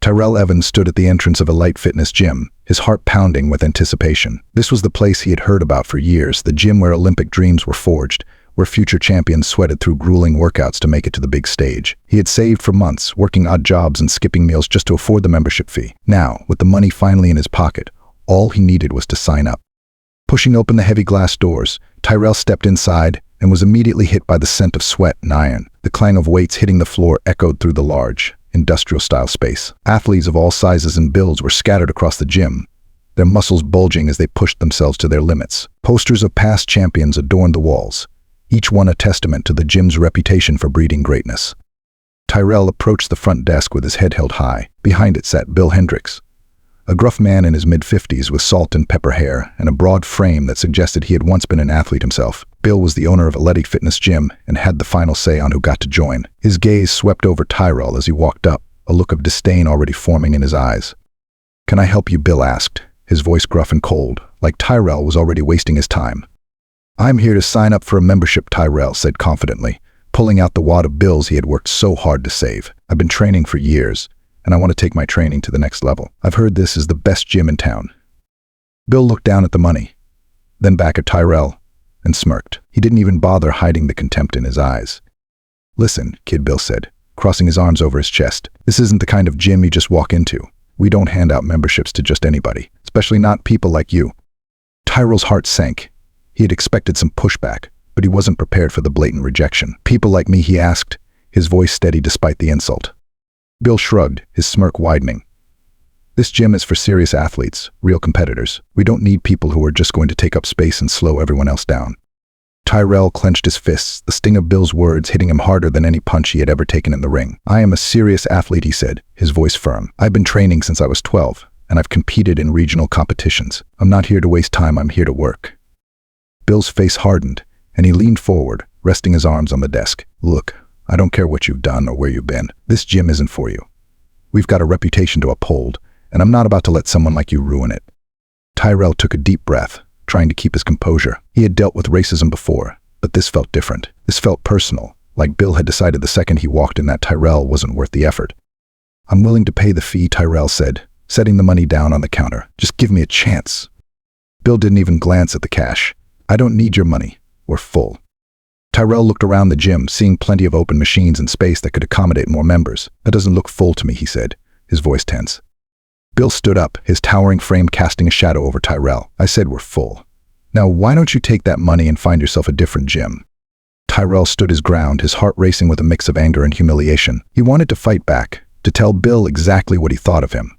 Tyrell Evans stood at the entrance of a light fitness gym, his heart pounding with anticipation. This was the place he had heard about for years, the gym where Olympic dreams were forged, where future champions sweated through grueling workouts to make it to the big stage. He had saved for months, working odd jobs and skipping meals just to afford the membership fee. Now, with the money finally in his pocket, all he needed was to sign up. Pushing open the heavy glass doors, Tyrell stepped inside and was immediately hit by the scent of sweat and iron. The clang of weights hitting the floor echoed through the large, industrial-style space. Athletes of all sizes and builds were scattered across the gym, their muscles bulging as they pushed themselves to their limits. Posters of past champions adorned the walls, each one a testament to the gym's reputation for breeding greatness. Tyrell approached the front desk with his head held high. Behind it sat Bill Hendricks, a gruff man in his mid-50s with salt and pepper hair and a broad frame that suggested he had once been an athlete himself. Bill was the owner of Athletic Fitness Gym and had the final say on who got to join. His gaze swept over Tyrell as he walked up, a look of disdain already forming in his eyes. "Can I help you?" Bill asked, his voice gruff and cold, like Tyrell was already wasting his time. "I'm here to sign up for a membership," Tyrell said confidently, pulling out the wad of bills he had worked so hard to save. "I've been training for years, and I want to take my training to the next level. I've heard this is the best gym in town." Bill looked down at the money, then back at Tyrell, and smirked. He didn't even bother hiding the contempt in his eyes. "Listen, kid," Bill said, crossing his arms over his chest. "This isn't the kind of gym you just walk into. We don't hand out memberships to just anybody, especially not people like you." Tyrell's heart sank. He had expected some pushback, but he wasn't prepared for the blatant rejection. "People like me?" he asked, his voice steady despite the insult. Bill shrugged, his smirk widening. "This gym is for serious athletes, real competitors. We don't need people who are just going to take up space and slow everyone else down." Tyrell clenched his fists, the sting of Bill's words hitting him harder than any punch he had ever taken in the ring. "I am a serious athlete," he said, his voice firm. "I've been training since I was 12, and I've competed in regional competitions. I'm not here to waste time, I'm here to work." Bill's face hardened, and he leaned forward, resting his arms on the desk. "Look, I don't care what you've done or where you've been. This gym isn't for you. We've got a reputation to uphold, and I'm not about to let someone like you ruin it." Tyrell took a deep breath, trying to keep his composure. He had dealt with racism before, but this felt different. This felt personal, like Bill had decided the second he walked in that Tyrell wasn't worth the effort. "I'm willing to pay the fee," Tyrell said, setting the money down on the counter. "Just give me a chance." Bill didn't even glance at the cash. "I don't need your money. We're full." Tyrell looked around the gym, seeing plenty of open machines and space that could accommodate more members. "That doesn't look full to me," he said, his voice tense. Bill stood up, his towering frame casting a shadow over Tyrell. "I said we're full. Now why don't you take that money and find yourself a different gym?" Tyrell stood his ground, his heart racing with a mix of anger and humiliation. He wanted to fight back, to tell Bill exactly what he thought of him,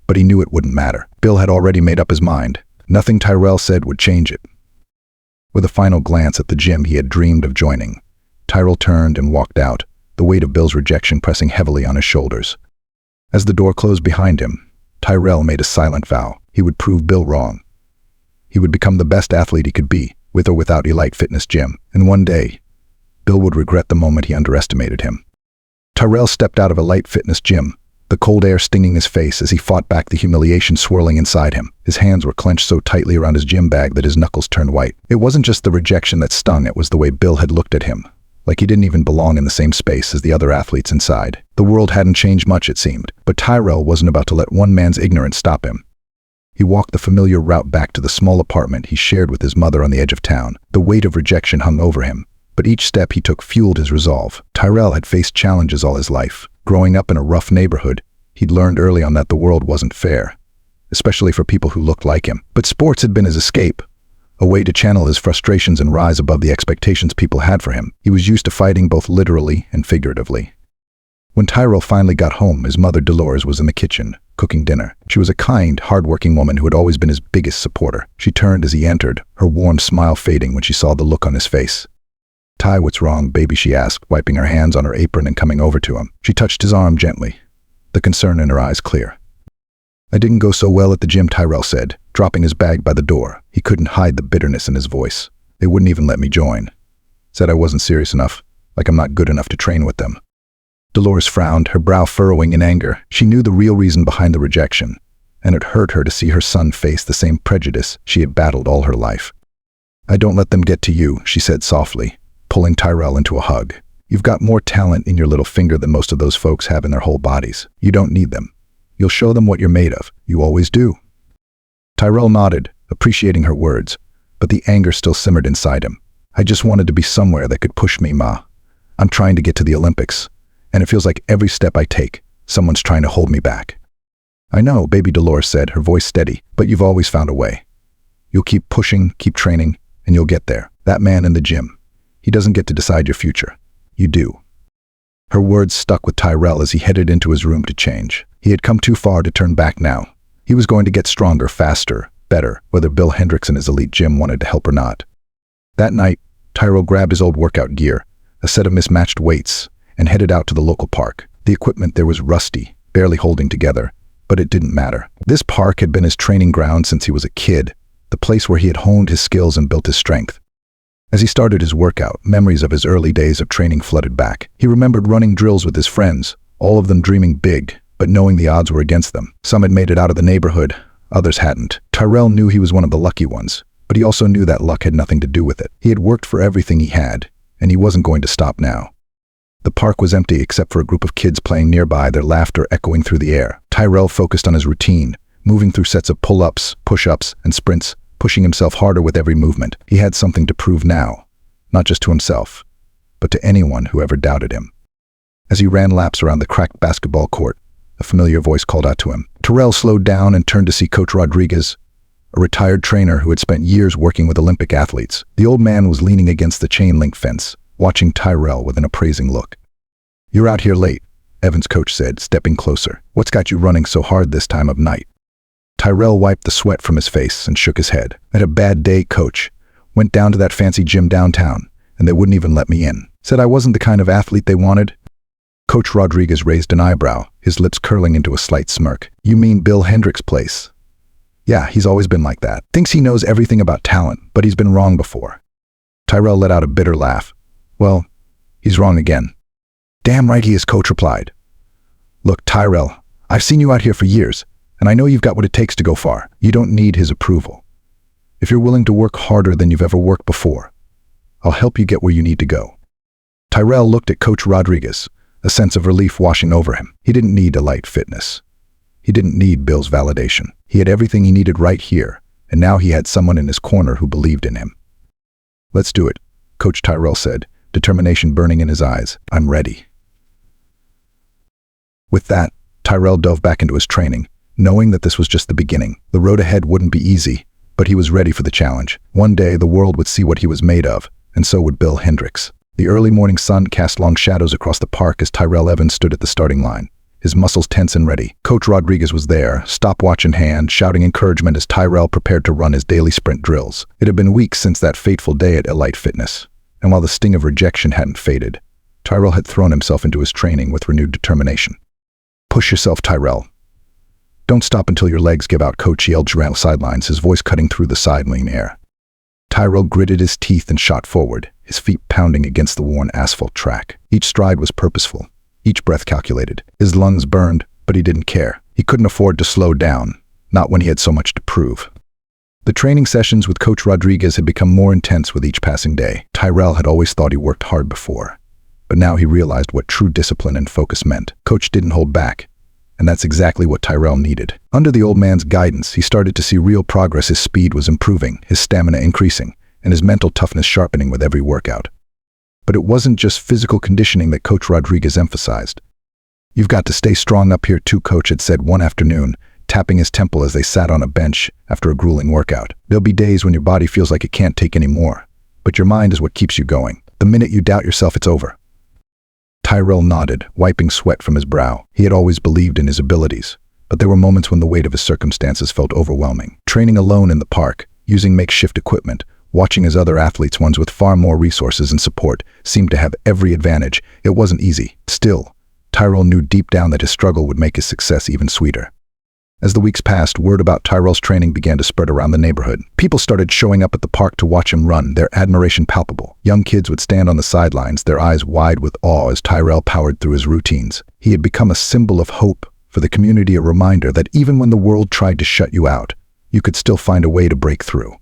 but he knew it wouldn't matter. Bill had already made up his mind. Nothing Tyrell said would change it. With a final glance at the gym he had dreamed of joining, Tyrell turned and walked out, the weight of Bill's rejection pressing heavily on his shoulders. As the door closed behind him, Tyrell made a silent vow. He would prove Bill wrong. He would become the best athlete he could be, with or without Elite Fitness Gym. And one day, Bill would regret the moment he underestimated him. Tyrell stepped out of Elite Fitness Gym, the cold air stinging his face as he fought back the humiliation swirling inside him. His hands were clenched so tightly around his gym bag that his knuckles turned white. It wasn't just the rejection that stung, it was the way Bill had looked at him, like he didn't even belong in the same space as the other athletes inside. The world hadn't changed much, it seemed, but Tyrell wasn't about to let one man's ignorance stop him. He walked the familiar route back to the small apartment he shared with his mother on the edge of town. The weight of rejection hung over him, but each step he took fueled his resolve. Tyrell had faced challenges all his life. Growing up in a rough neighborhood, he'd learned early on that the world wasn't fair, especially for people who looked like him. But sports had been his escape, a way to channel his frustrations and rise above the expectations people had for him. He was used to fighting both literally and figuratively. When Tyrell finally got home, his mother Dolores was in the kitchen, cooking dinner. She was a kind, hard-working woman who had always been his biggest supporter. She turned as he entered, her warm smile fading when she saw the look on his face. "Ty, what's wrong, baby?" she asked, wiping her hands on her apron and coming over to him. She touched his arm gently, the concern in her eyes clear. "I didn't go so well at the gym," Tyrell said, dropping his bag by the door. He couldn't hide the bitterness in his voice. "They wouldn't even let me join. Said I wasn't serious enough, like I'm not good enough to train with them." Dolores frowned, her brow furrowing in anger. She knew the real reason behind the rejection, and it hurt her to see her son face the same prejudice she had battled all her life. "I don't let them get to you," she said softly, pulling Tyrell into a hug. "You've got more talent in your little finger than most of those folks have in their whole bodies. You don't need them. You'll show them what you're made of. You always do." Tyrell nodded, appreciating her words, but the anger still simmered inside him. "I just wanted to be somewhere that could push me, Ma. I'm trying to get to the Olympics, and it feels like every step I take, someone's trying to hold me back." "I know," baby Dolores said, her voice steady, "but you've always found a way. You'll keep pushing, keep training, and you'll get there. That man in the gym, he doesn't get to decide your future. You do." Her words stuck with Tyrell as he headed into his room to change. He had come too far to turn back now. He was going to get stronger, faster, better, whether Bill Hendricks and his elite gym wanted to help or not. That night, Tyrell grabbed his old workout gear, a set of mismatched weights, and headed out to the local park. The equipment there was rusty, barely holding together, but it didn't matter. This park had been his training ground since he was a kid, the place where he had honed his skills and built his strength. As he started his workout, memories of his early days of training flooded back. He remembered running drills with his friends, all of them dreaming big, but knowing the odds were against them. Some had made it out of the neighborhood, others hadn't. Tyrell knew he was one of the lucky ones, but he also knew that luck had nothing to do with it. He had worked for everything he had, and he wasn't going to stop now. The park was empty except for a group of kids playing nearby, their laughter echoing through the air. Tyrell focused on his routine, moving through sets of pull-ups, push-ups, and sprints, pushing himself harder with every movement. He had something to prove now, not just to himself, but to anyone who ever doubted him. As he ran laps around the cracked basketball court, a familiar voice called out to him. Tyrell slowed down and turned to see Coach Rodriguez, a retired trainer who had spent years working with Olympic athletes. The old man was leaning against the chain-link fence, watching Tyrell with an appraising look. "You're out here late," Evan's coach said, stepping closer. "What's got you running so hard this time of night?" Tyrell wiped the sweat from his face and shook his head. "I had a bad day, coach. Went down to that fancy gym downtown, and they wouldn't even let me in. Said I wasn't the kind of athlete they wanted." Coach Rodriguez raised an eyebrow, his lips curling into a slight smirk. "You mean Bill Hendricks' place?" "Yeah, he's always been like that. Thinks he knows everything about talent, but he's been wrong before." Tyrell let out a bitter laugh. "Well, he's wrong again." "Damn right he is," Coach replied. "Look, Tyrell, I've seen you out here for years, and I know you've got what it takes to go far. You don't need his approval. If you're willing to work harder than you've ever worked before, I'll help you get where you need to go." Tyrell looked at Coach Rodriguez, a sense of relief washing over him. He didn't need Elite Fitness. He didn't need Bill's validation. He had everything he needed right here, and now he had someone in his corner who believed in him. "Let's do it," Coach Tyrell said, determination burning in his eyes. "I'm ready." With that, Tyrell dove back into his training, knowing that this was just the beginning. The road ahead wouldn't be easy, but he was ready for the challenge. One day, the world would see what he was made of, and so would Bill Hendricks. The early morning sun cast long shadows across the park as Tyrell Evans stood at the starting line, his muscles tense and ready. Coach Rodriguez was there, stopwatch in hand, shouting encouragement as Tyrell prepared to run his daily sprint drills. It had been weeks since that fateful day at Elite Fitness, and while the sting of rejection hadn't faded, Tyrell had thrown himself into his training with renewed determination. "Push yourself, Tyrell. Don't stop until your legs give out," Coach yelled around the sidelines, his voice cutting through the sideline air. Tyrell gritted his teeth and shot forward, his feet pounding against the worn asphalt track. Each stride was purposeful, each breath calculated. His lungs burned, but he didn't care. He couldn't afford to slow down, not when he had so much to prove. The training sessions with Coach Rodriguez had become more intense with each passing day. Tyrell had always thought he worked hard before, but now he realized what true discipline and focus meant. Coach didn't hold back, and that's exactly what Tyrell needed. Under the old man's guidance, he started to see real progress. His speed was improving, his stamina increasing, and his mental toughness sharpening with every workout. But it wasn't just physical conditioning that Coach Rodriguez emphasized. "You've got to stay strong up here too," Coach had said one afternoon, tapping his temple as they sat on a bench after a grueling workout. "There'll be days when your body feels like it can't take any more, but your mind is what keeps you going. The minute you doubt yourself, it's over." Tyrell nodded, wiping sweat from his brow. He had always believed in his abilities, but there were moments when the weight of his circumstances felt overwhelming. Training alone in the park, using makeshift equipment, watching as other athletes, ones with far more resources and support, seemed to have every advantage. It wasn't easy. Still, Tyrell knew deep down that his struggle would make his success even sweeter. As the weeks passed, word about Tyrell's training began to spread around the neighborhood. People started showing up at the park to watch him run, their admiration palpable. Young kids would stand on the sidelines, their eyes wide with awe as Tyrell powered through his routines. He had become a symbol of hope for the community, a reminder that even when the world tried to shut you out, you could still find a way to break through.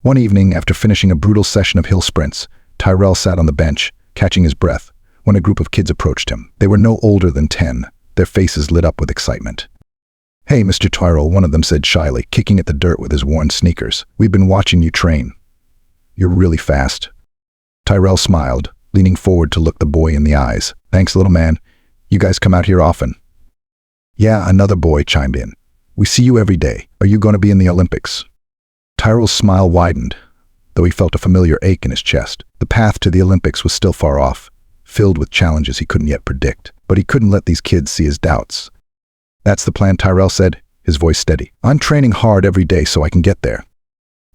One evening, after finishing a brutal session of hill sprints, Tyrell sat on the bench, catching his breath, when a group of kids approached him. They were no older than 10, their faces lit up with excitement. "Hey, Mr. Tyrell," one of them said shyly, kicking at the dirt with his worn sneakers. "We've been watching you train. You're really fast." Tyrell smiled, leaning forward to look the boy in the eyes. "Thanks, little man. You guys come out here often?" "Yeah," another boy chimed in. "We see you every day. Are you going to be in the Olympics?" Tyrell's smile widened, though he felt a familiar ache in his chest. The path to the Olympics was still far off, filled with challenges he couldn't yet predict. But he couldn't let these kids see his doubts. "That's the plan," Tyrell said, his voice steady. "I'm training hard every day so I can get there."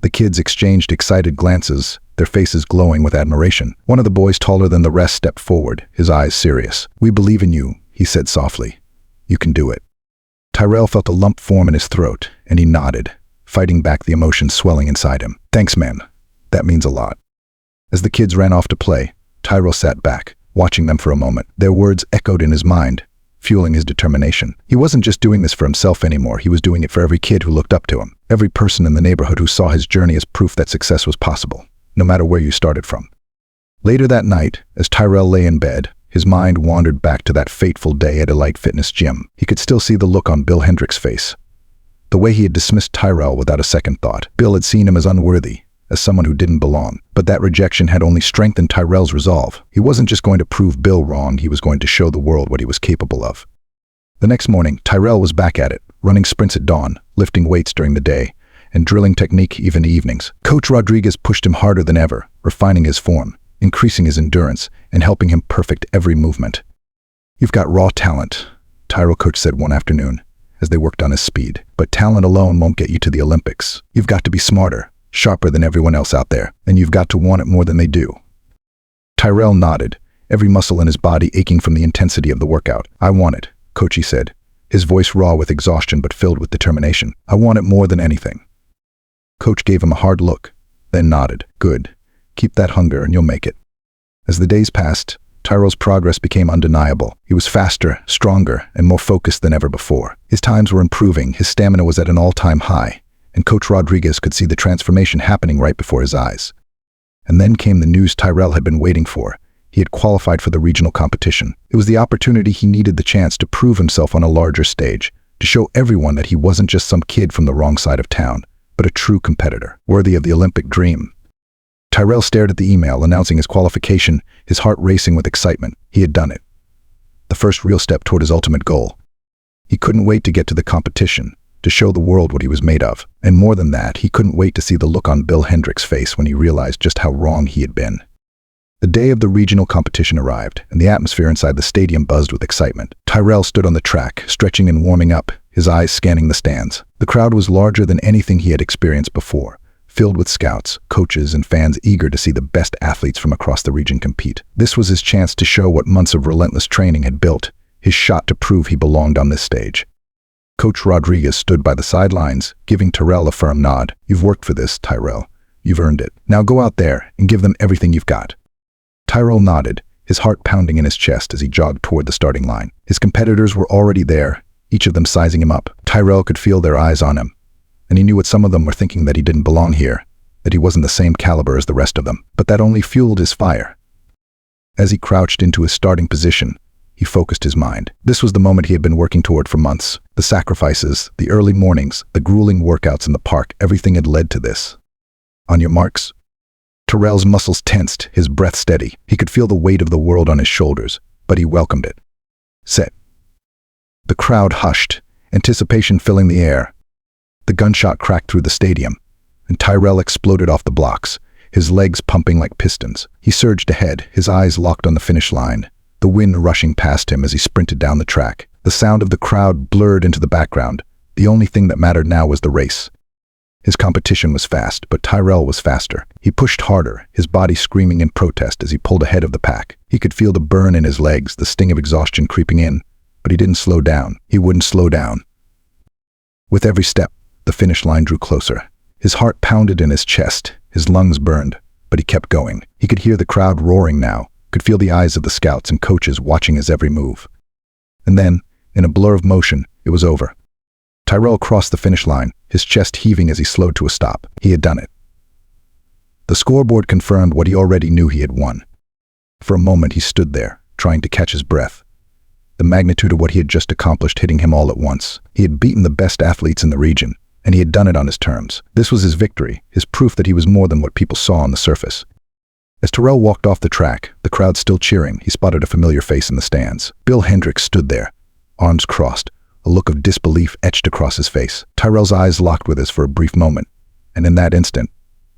The kids exchanged excited glances, their faces glowing with admiration. One of the boys taller than the rest stepped forward, his eyes serious. "We believe in you," he said softly. "You can do it." Tyrell felt a lump form in his throat, and he nodded, fighting back the emotions swelling inside him. "Thanks, man. That means a lot." As the kids ran off to play, Tyrell sat back, watching them for a moment. Their words echoed in his mind, fueling his determination. He wasn't just doing this for himself anymore, he was doing it for every kid who looked up to him, every person in the neighborhood who saw his journey as proof that success was possible, no matter where you started from. Later that night, as Tyrell lay in bed, his mind wandered back to that fateful day at Elite Fitness Gym. He could still see the look on Bill Hendrick's face. The way he had dismissed Tyrell without a second thought. Bill had seen him as unworthy, as someone who didn't belong. But that rejection had only strengthened Tyrell's resolve. He wasn't just going to prove Bill wrong, he was going to show the world what he was capable of. The next morning, Tyrell was back at it, running sprints at dawn, lifting weights during the day, and drilling technique even evenings. Coach Rodriguez pushed him harder than ever, refining his form, increasing his endurance, and helping him perfect every movement. "You've got raw talent," Tyrell coach said one afternoon, as they worked on his speed. "But talent alone won't get you to the Olympics. You've got to be smarter, sharper than everyone else out there, and you've got to want it more than they do." Tyrell nodded, every muscle in his body aching from the intensity of the workout. "I want it," Coachy said, his voice raw with exhaustion but filled with determination. "I want it more than anything." Coach gave him a hard look, then nodded. "Good. Keep that hunger and you'll make it." As the days passed, Tyrell's progress became undeniable. He was faster, stronger, and more focused than ever before. His times were improving, his stamina was at an all-time high, and Coach Rodriguez could see the transformation happening right before his eyes. And then came the news Tyrell had been waiting for. He had qualified for the regional competition. It was the opportunity he needed, the chance to prove himself on a larger stage, to show everyone that he wasn't just some kid from the wrong side of town, but a true competitor, worthy of the Olympic dream. Tyrell stared at the email announcing his qualification, his heart racing with excitement. He had done it. The first real step toward his ultimate goal. He couldn't wait to get to the competition, to show the world what he was made of. And more than that, he couldn't wait to see the look on Bill Hendrick's face when he realized just how wrong he had been. The day of the regional competition arrived, and the atmosphere inside the stadium buzzed with excitement. Tyrell stood on the track, stretching and warming up, his eyes scanning the stands. The crowd was larger than anything he had experienced before, filled with scouts, coaches, and fans eager to see the best athletes from across the region compete. This was his chance to show what months of relentless training had built, his shot to prove he belonged on this stage. Coach Rodriguez stood by the sidelines, giving Tyrell a firm nod. "You've worked for this, Tyrell. You've earned it. Now go out there and give them everything you've got." Tyrell nodded, his heart pounding in his chest as he jogged toward the starting line. His competitors were already there, each of them sizing him up. Tyrell could feel their eyes on him, and he knew what some of them were thinking, that he didn't belong here, that he wasn't the same caliber as the rest of them. But that only fueled his fire. As he crouched into his starting position, he focused his mind. This was the moment he had been working toward for months. The sacrifices, the early mornings, the grueling workouts in the park, everything had led to this. "On your marks." Tyrell's muscles tensed, his breath steady. He could feel the weight of the world on his shoulders, but he welcomed it. "Set." The crowd hushed, anticipation filling the air. The gunshot cracked through the stadium, and Tyrell exploded off the blocks, his legs pumping like pistons. He surged ahead, his eyes locked on the finish line, the wind rushing past him as he sprinted down the track. The sound of the crowd blurred into the background. The only thing that mattered now was the race. His competition was fast, but Tyrell was faster. He pushed harder, his body screaming in protest as he pulled ahead of the pack. He could feel the burn in his legs, the sting of exhaustion creeping in, but he didn't slow down. He wouldn't slow down. With every step, the finish line drew closer. His heart pounded in his chest, his lungs burned, but he kept going. He could hear the crowd roaring now, could feel the eyes of the scouts and coaches watching his every move. And then, in a blur of motion, it was over. Tyrell crossed the finish line, his chest heaving as he slowed to a stop. He had done it. The scoreboard confirmed what he already knew: he had won. For a moment he stood there, trying to catch his breath. the magnitude of what he had just accomplished hitting him all at once. He had beaten the best athletes in the region, and he had done it on his terms. This was his victory, his proof that he was more than what people saw on the surface. As Terrell walked off the track, the crowd still cheering, he spotted a familiar face in the stands. Bill Hendricks stood there, arms crossed, a look of disbelief etched across his face. Tyrell's eyes locked with his for a brief moment, and in that instant,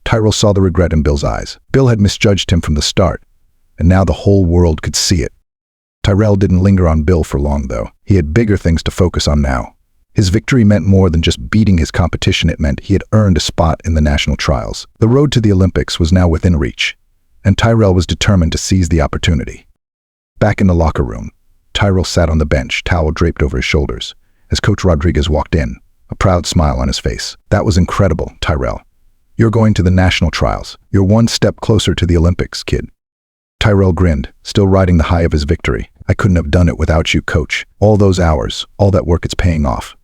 Tyrell saw the regret in Bill's eyes. Bill had misjudged him from the start, and now the whole world could see it. Tyrell didn't linger on Bill for long, though. He had bigger things to focus on now. His victory meant more than just beating his competition. It meant he had earned a spot in the national trials. The road to the Olympics was now within reach, and Tyrell was determined to seize the opportunity. Back in the locker room, Tyrell sat on the bench, towel draped over his shoulders, as Coach Rodriguez walked in, a proud smile on his face. "That was incredible, Tyrell. You're going to the national trials. You're one step closer to the Olympics, kid." Tyrell grinned, still riding the high of his victory. "I couldn't have done it without you, coach. All those hours, all that work, it's paying off."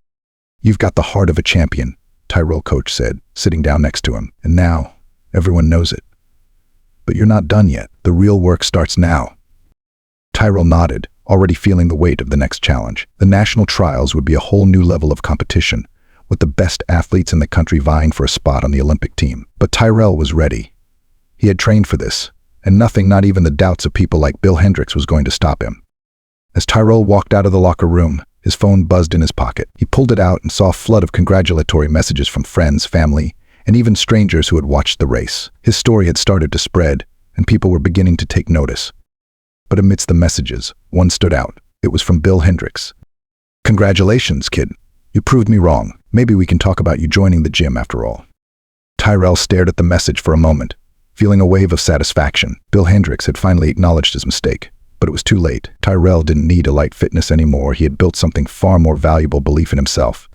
"You've got the heart of a champion," Tyrell coach said, sitting down next to him. "And now, everyone knows it. But you're not done yet. The real work starts now." Tyrell nodded, already feeling the weight of the next challenge. The national trials would be a whole new level of competition, with the best athletes in the country vying for a spot on the Olympic team. But Tyrell was ready. He had trained for this, and nothing, not even the doubts of people like Bill Hendricks, was going to stop him. As Tyrell walked out of the locker room, his phone buzzed in his pocket. He pulled it out and saw a flood of congratulatory messages from friends, family, and even strangers who had watched the race. His story had started to spread, and people were beginning to take notice. But amidst the messages, one stood out. It was from Bill Hendricks. "Congratulations, kid. You proved me wrong. Maybe we can talk about you joining the gym after all." Tyrell stared at the message for a moment, feeling a wave of satisfaction. Bill Hendricks had finally acknowledged his mistake, but it was too late. Tyrell didn't need Elite Fitness anymore. He had built something far more valuable: belief in himself.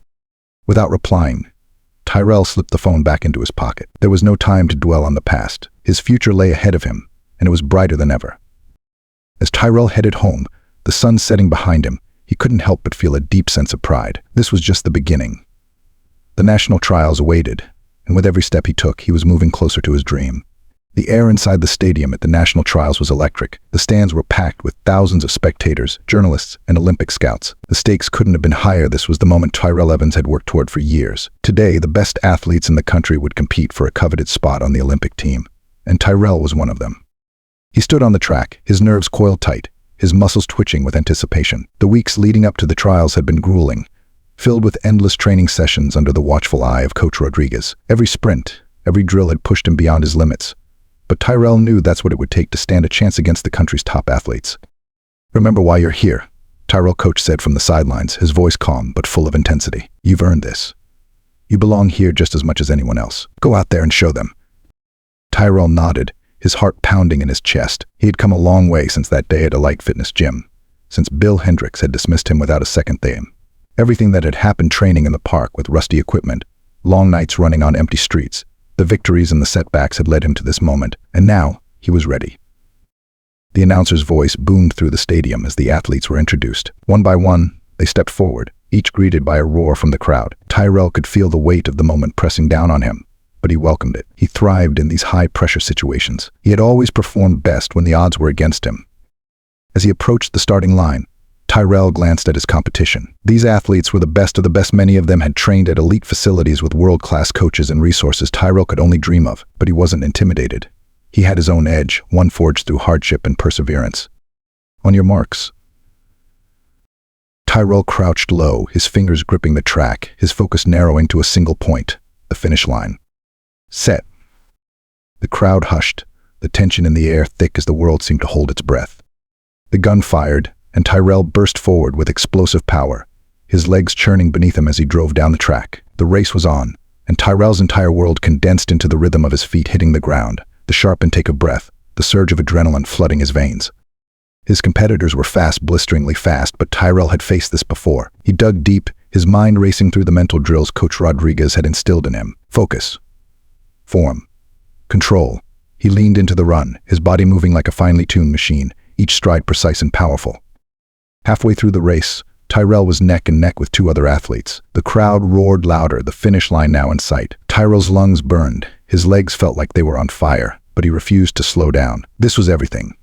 Without replying, Tyrell slipped the phone back into his pocket. There was no time to dwell on the past. His future lay ahead of him, and it was brighter than ever. As Tyrell headed home, the sun setting behind him, he couldn't help but feel a deep sense of pride. This was just the beginning. The national trials awaited, and with every step he took, he was moving closer to his dream. The air inside the stadium at the national trials was electric. The stands were packed with thousands of spectators, journalists, and Olympic scouts. The stakes couldn't have been higher. This was the moment Tyrell Evans had worked toward for years. Today, the best athletes in the country would compete for a coveted spot on the Olympic team, and Tyrell was one of them. He stood on the track, his nerves coiled tight, his muscles twitching with anticipation. The weeks leading up to the trials had been grueling, filled with endless training sessions under the watchful eye of Coach Rodriguez. Every sprint, every drill had pushed him beyond his limits. But Tyrell knew that's what it would take to stand a chance against the country's top athletes. "Remember why you're here," Tyrell coach said from the sidelines, his voice calm but full of intensity. "You've earned this. You belong here just as much as anyone else. Go out there and show them." Tyrell nodded, his heart pounding in his chest. He had come a long way since that day at Elite Fitness gym, since Bill Hendricks had dismissed him without a second thought. Everything that had happened, training in the park with rusty equipment, long nights running on empty streets, the victories and the setbacks had led him to this moment, and now he was ready. The announcer's voice boomed through the stadium as the athletes were introduced. One by one, they stepped forward, each greeted by a roar from the crowd. Tyrell could feel the weight of the moment pressing down on him, but he welcomed it. He thrived in these high-pressure situations. He had always performed best when the odds were against him. As he approached the starting line, Tyrell glanced at his competition. These athletes were the best of the best. Many of them had trained at elite facilities with world-class coaches and resources Tyrell could only dream of, but he wasn't intimidated. He had his own edge, one forged through hardship and perseverance. "On your marks." Tyrell crouched low, his fingers gripping the track, his focus narrowing to a single point, the finish line. "Set." The crowd hushed, the tension in the air thick as the world seemed to hold its breath. The gun fired, and Tyrell burst forward with explosive power, his legs churning beneath him as he drove down the track. The race was on, and Tyrell's entire world condensed into the rhythm of his feet hitting the ground, the sharp intake of breath, the surge of adrenaline flooding his veins. His competitors were fast, blisteringly fast, but Tyrell had faced this before. He dug deep, his mind racing through the mental drills Coach Rodriguez had instilled in him. Focus. Form. Control. He leaned into the run, his body moving like a finely tuned machine, each stride precise and powerful. Halfway through the race, Tyrell was neck and neck with two other athletes. The crowd roared louder, the finish line now in sight. Tyrell's lungs burned, his legs felt like they were on fire, but he refused to slow down. This was everything.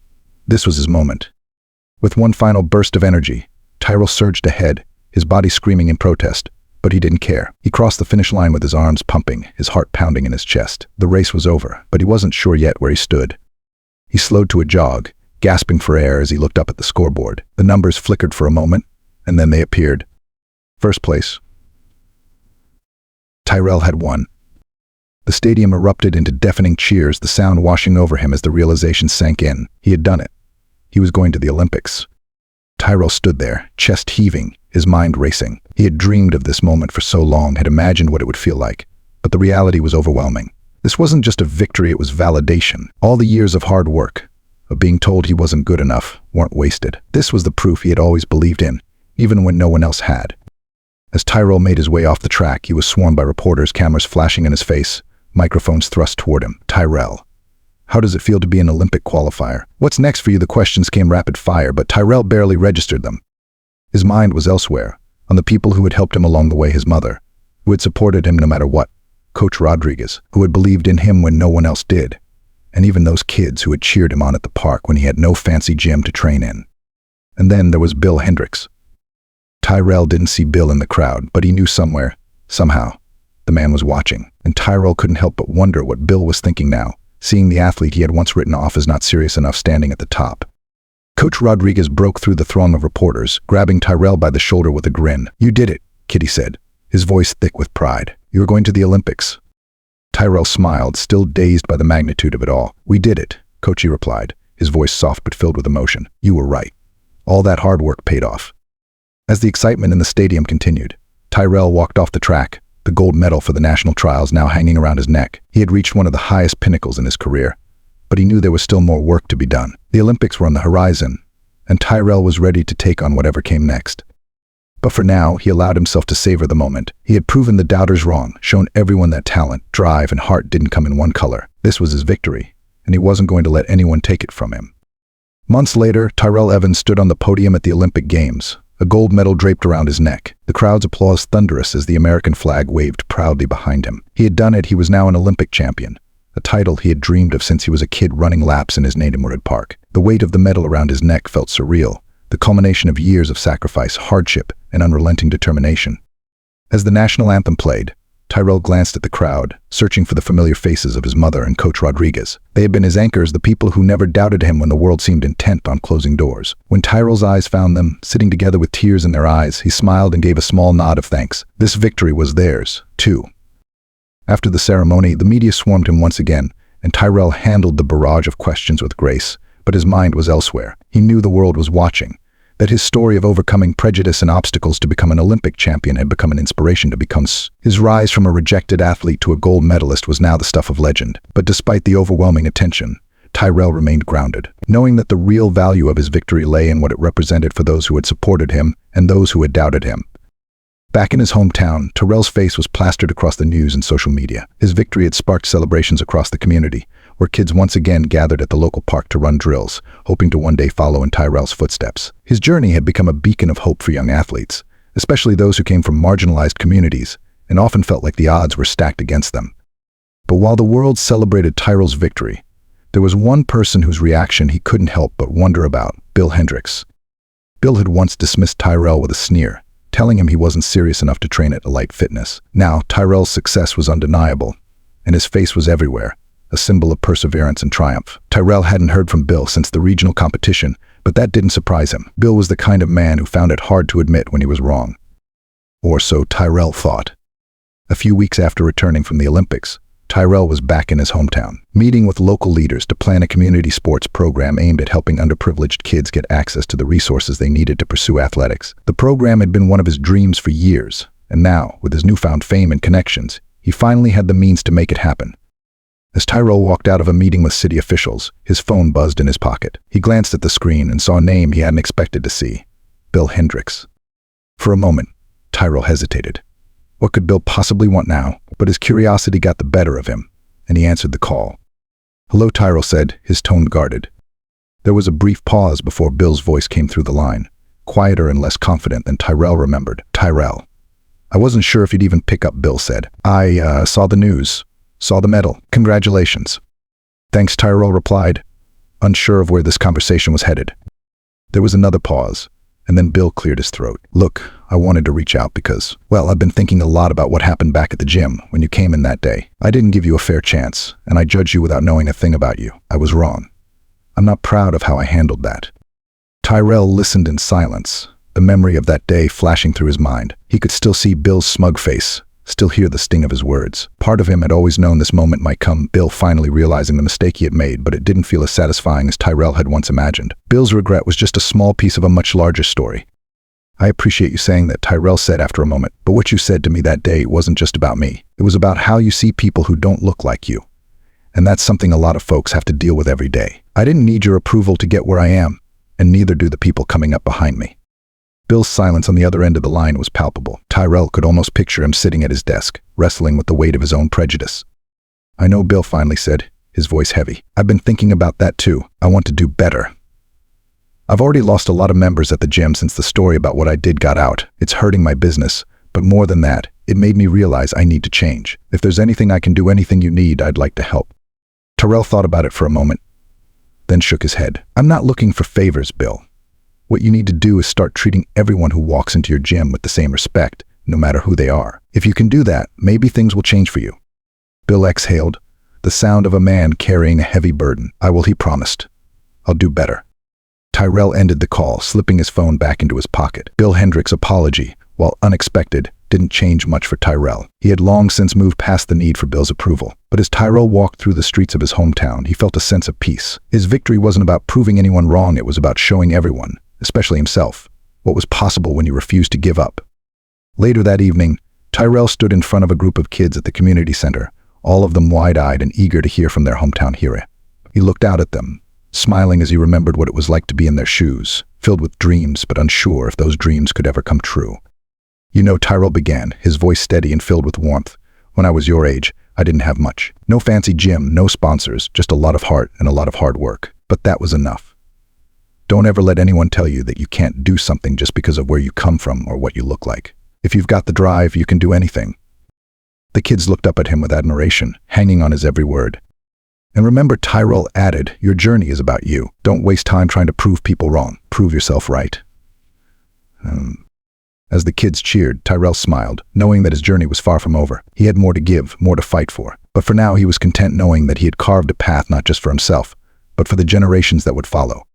This was his moment. With one final burst of energy, Tyrell surged ahead, his body screaming in protest, but he didn't care. He crossed the finish line with his arms pumping, his heart pounding in his chest. The race was over, but he wasn't sure yet where he stood. He slowed to a jog, gasping for air as he looked up at the scoreboard. The numbers flickered for a moment, and then they appeared. First place. Tyrell had won. The stadium erupted into deafening cheers, the sound washing over him as the realization sank in. He had done it. He was going to the Olympics. Tyrell stood there, chest heaving, his mind racing. He had dreamed of this moment for so long, had imagined what it would feel like. But the reality was overwhelming. This wasn't just a victory, it was validation. All the years of hard work, of being told he wasn't good enough, weren't wasted. This was the proof he had always believed in, even when no one else had. As Tyrell made his way off the track, he was swarmed by reporters, cameras flashing in his face, microphones thrust toward him. Tyrell, how does it feel to be an Olympic qualifier? What's next for you? The questions came rapid fire, but Tyrell barely registered them. His mind was elsewhere, on the people who had helped him along the way, his mother, who had supported him no matter what, Coach Rodriguez, who had believed in him when no one else did, and even those kids who had cheered him on at the park when he had no fancy gym to train in. And then there was Bill Hendricks. Tyrell didn't see Bill in the crowd, but he knew somewhere, somehow, the man was watching, and Tyrell couldn't help but wonder what Bill was thinking now, seeing the athlete he had once written off as not serious enough standing at the top. Coach Rodriguez broke through the throng of reporters, grabbing Tyrell by the shoulder with a grin. "You did it," Kitty said, his voice thick with pride. "You are going to the Olympics." Tyrell smiled, still dazed by the magnitude of it all. "We did it," Coachy replied, his voice soft but filled with emotion. "You were right. All that hard work paid off." As the excitement in the stadium continued, Tyrell walked off the track, the gold medal for the national trials now hanging around his neck. He had reached one of the highest pinnacles in his career, but he knew there was still more work to be done. The Olympics were on the horizon, and Tyrell was ready to take on whatever came next. But for now, he allowed himself to savor the moment. He had proven the doubters wrong, shown everyone that talent, drive, and heart didn't come in one color. This was his victory, and he wasn't going to let anyone take it from him. Months later, Tyrell Evans stood on the podium at the Olympic Games, a gold medal draped around his neck. The crowd's applause thunderous as the American flag waved proudly behind him. He had done it. He was now an Olympic champion, a title he had dreamed of since he was a kid running laps in his neighborhood park. The weight of the medal around his neck felt surreal, the culmination of years of sacrifice, hardship, and unrelenting determination. As the national anthem played, Tyrell glanced at the crowd, searching for the familiar faces of his mother and Coach Rodriguez. They had been his anchors, the people who never doubted him when the world seemed intent on closing doors. When Tyrell's eyes found them, sitting together with tears in their eyes, he smiled and gave a small nod of thanks. This victory was theirs, too. After the ceremony, the media swarmed him once again, and Tyrell handled the barrage of questions with grace, but his mind was elsewhere. He knew the world was watching, that his story of overcoming prejudice and obstacles to become an Olympic champion had become an inspiration to become his rise from a rejected athlete to a gold medalist was now the stuff of legend. But despite the overwhelming attention, Tyrell remained grounded, knowing that the real value of his victory lay in what it represented for those who had supported him and those who had doubted him. Back in his hometown, Tyrell's face was plastered across the news and social media. His victory had sparked celebrations across the community, where kids once again gathered at the local park to run drills, hoping to one day follow in Tyrell's footsteps. His journey had become a beacon of hope for young athletes, especially those who came from marginalized communities and often felt like the odds were stacked against them. But while the world celebrated Tyrell's victory, there was one person whose reaction he couldn't help but wonder about: Bill Hendricks. Bill had once dismissed Tyrell with a sneer, telling him he wasn't serious enough to train at Elite Fitness. Now, Tyrell's success was undeniable, and his face was everywhere, a symbol of perseverance and triumph. Tyrell hadn't heard from Bill since the regional competition, but that didn't surprise him. Bill was the kind of man who found it hard to admit when he was wrong. Or so Tyrell thought. A few weeks after returning from the Olympics, Tyrell was back in his hometown, meeting with local leaders to plan a community sports program aimed at helping underprivileged kids get access to the resources they needed to pursue athletics. The program had been one of his dreams for years, and now, with his newfound fame and connections, he finally had the means to make it happen. As Tyrell walked out of a meeting with city officials, his phone buzzed in his pocket. He glanced at the screen and saw a name he hadn't expected to see: Bill Hendricks. For a moment, Tyrell hesitated. What could Bill possibly want now? But his curiosity got the better of him, and he answered the call. "Hello," Tyrell said, his tone guarded. There was a brief pause before Bill's voice came through the line, quieter and less confident than Tyrell remembered. "Tyrell." "I wasn't sure if you'd even pick up," Bill said. I saw the news. Saw the medal. Congratulations." "Thanks," Tyrell replied, unsure of where this conversation was headed. There was another pause, And then Bill cleared his throat. Look, I wanted to reach out because, well, I've been thinking a lot about what happened back at the gym when you came in that day. I didn't give you a fair chance, and I judged you without knowing a thing about you. I was wrong. I'm not proud of how I handled that. Tyrell listened in silence, the memory of that day flashing through his mind. He could still see Bill's smug face, still hear the sting of his words. Part of him had always known this moment might come, Bill finally realizing the mistake he had made, but it didn't feel as satisfying as Tyrell had once imagined. Bill's regret was just a small piece of a much larger story. I appreciate you saying that, Tyrell said after a moment, but what you said to me that day wasn't just about me. It was about how you see people who don't look like you. And that's something a lot of folks have to deal with every day. I didn't need your approval to get where I am, and neither do the people coming up behind me. Bill's silence on the other end of the line was palpable. Tyrell could almost picture him sitting at his desk, wrestling with the weight of his own prejudice. I know, Bill finally said, his voice heavy. I've been thinking about that too. I want to do better. I've already lost a lot of members at the gym since the story about what I did got out. It's hurting my business, but more than that, it made me realize I need to change. If there's anything I can do, anything you need, I'd like to help. Tyrell thought about it for a moment, then shook his head. I'm not looking for favors, Bill. What you need to do is start treating everyone who walks into your gym with the same respect, no matter who they are. If you can do that, maybe things will change for you. Bill exhaled, the sound of a man carrying a heavy burden. I will, he promised. I'll do better. Tyrell ended the call, slipping his phone back into his pocket. Bill Hendrick's apology, while unexpected, didn't change much for Tyrell. He had long since moved past the need for Bill's approval. But as Tyrell walked through the streets of his hometown, he felt a sense of peace. His victory wasn't about proving anyone wrong, it was about showing everyone, especially himself, what was possible when you refused to give up. Later that evening, Tyrell stood in front of a group of kids at the community center, all of them wide-eyed and eager to hear from their hometown hero. He looked out at them, smiling as he remembered what it was like to be in their shoes, filled with dreams but unsure if those dreams could ever come true. You know, Tyrell began, his voice steady and filled with warmth. When I was your age, I didn't have much. No fancy gym, no sponsors, just a lot of heart and a lot of hard work. But that was enough. Don't ever let anyone tell you that you can't do something just because of where you come from or what you look like. If you've got the drive, you can do anything. The kids looked up at him with admiration, hanging on his every word. And remember, Tyrell added, your journey is about you. Don't waste time trying to prove people wrong. Prove yourself right. As the kids cheered, Tyrell smiled, knowing that his journey was far from over. He had more to give, more to fight for. But for now, he was content knowing that he had carved a path not just for himself, but for the generations that would follow.